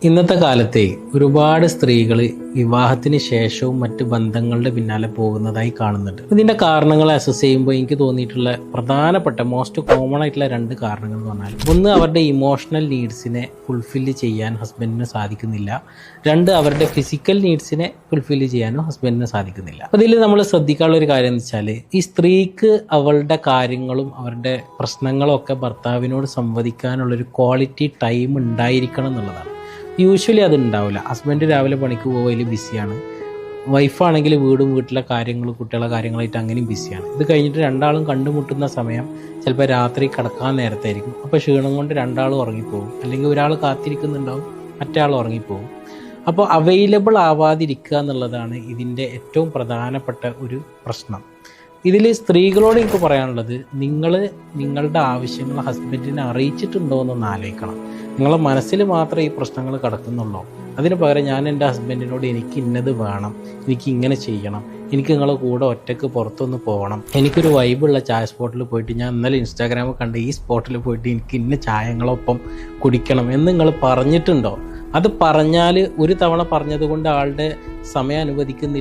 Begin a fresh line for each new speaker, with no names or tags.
ഇന്നത്തെ കാലത്തെ ഒരുപാട് സ്ത്രീകൾ വിവാഹത്തിന് ശേഷവും മറ്റ് ബന്ധങ്ങളുടെ പിന്നാലെ പോകുന്നതായി കാണുന്നുണ്ട്. ഇതിന്റെ കാരണങ്ങളെ അസസ് ചെയ്യുമ്പോൾ എനിക്ക് തോന്നിയിട്ടുള്ള പ്രധാനപ്പെട്ട മോസ്റ്റ് കോമൺ ആയിട്ടുള്ള രണ്ട് കാരണങ്ങൾ എന്ന് പറഞ്ഞാൽ, ഒന്ന് അവരുടെ ഇമോഷണൽ നീഡ്സിനെ ഫുൾഫില്ല് ചെയ്യാൻ ഹസ്ബൻഡിന് സാധിക്കുന്നില്ല, രണ്ട് അവരുടെ ഫിസിക്കൽ നീഡ്സിനെ ഫുൾഫില്ല് ചെയ്യാനും ഹസ്ബൻഡിന് സാധിക്കുന്നില്ല. അതിൽ നമ്മൾ ശ്രദ്ധിക്കാനുള്ള ഒരു കാര്യം എന്ന് വെച്ചാൽ, ഈ സ്ത്രീക്ക് അവളുടെ കാര്യങ്ങളും അവരുടെ പ്രശ്നങ്ങളും ഒക്കെ ഭർത്താവിനോട് സംവദിക്കാനുള്ളൊരു ക്വാളിറ്റി ടൈം ഉണ്ടായിരിക്കണം എന്നുള്ളതാണ്. യൂഷ്വലി അത് ഉണ്ടാവില്ല. ഹസ്ബൻഡ് രാവിലെ പണിക്ക് പോവുകയിൽ ബിസിയാണ്, വൈഫാണെങ്കിൽ വീട്ടിലെ കാര്യങ്ങളും കുട്ടികളുടെ കാര്യങ്ങളായിട്ട് അങ്ങനെയും ബിസിയാണ്. ഇത് കഴിഞ്ഞിട്ട് രണ്ടാളും കണ്ടുമുട്ടുന്ന സമയം ചിലപ്പോൾ രാത്രി കിടക്കാൻ നേരത്തായിരിക്കും. അപ്പോൾ ക്ഷീണം കൊണ്ട് രണ്ടാളും ഉറങ്ങിപ്പോകും, അല്ലെങ്കിൽ ഒരാൾ കാത്തിരിക്കുന്നുണ്ടാവും, മറ്റേ ആൾ ഉറങ്ങിപ്പോകും. അപ്പോൾ അവൈലബിൾ ആവാതിരിക്കുക എന്നുള്ളതാണ് ഇതിൻ്റെ ഏറ്റവും പ്രധാനപ്പെട്ട ഒരു പ്രശ്നം. ഇതിൽ സ്ത്രീകളോട് എനിക്ക് പറയാനുള്ളത്, നിങ്ങൾ നിങ്ങളുടെ ആവശ്യങ്ങൾ ഹസ്ബൻഡിനെ അറിയിച്ചിട്ടുണ്ടോ എന്നൊന്ന് ആലോചിക്കണം. നിങ്ങളെ മനസ്സിൽ മാത്രമേ ഈ പ്രശ്നങ്ങൾ കിടക്കുന്നുള്ളൂ. അതിന് പകരം ഞാൻ എൻ്റെ ഹസ്ബൻഡിനോട് എനിക്ക് ഇന്നത് വേണം, എനിക്ക് ഇങ്ങനെ ചെയ്യണം, എനിക്ക് നിങ്ങളെ കൂടെ ഒറ്റയ്ക്ക് പുറത്തൊന്ന് പോകണം, എനിക്കൊരു വൈബുള്ള ചായ സ്പോട്ടിൽ പോയിട്ട്, ഞാൻ ഇന്നലെ ഇൻസ്റ്റാഗ്രാമിൽ കണ്ട ഈ സ്പോട്ടിൽ പോയിട്ട് എനിക്ക് ഇന്ന ചായങ്ങളൊപ്പം കുടിക്കണം എന്ന് നിങ്ങൾ പറഞ്ഞിട്ടുണ്ടോ? അത് പറഞ്ഞാൽ ഒരു തവണ പറഞ്ഞത് കൊണ്ട് ആളുടെ സമയം അനുവദിക്കുന്നില്ല.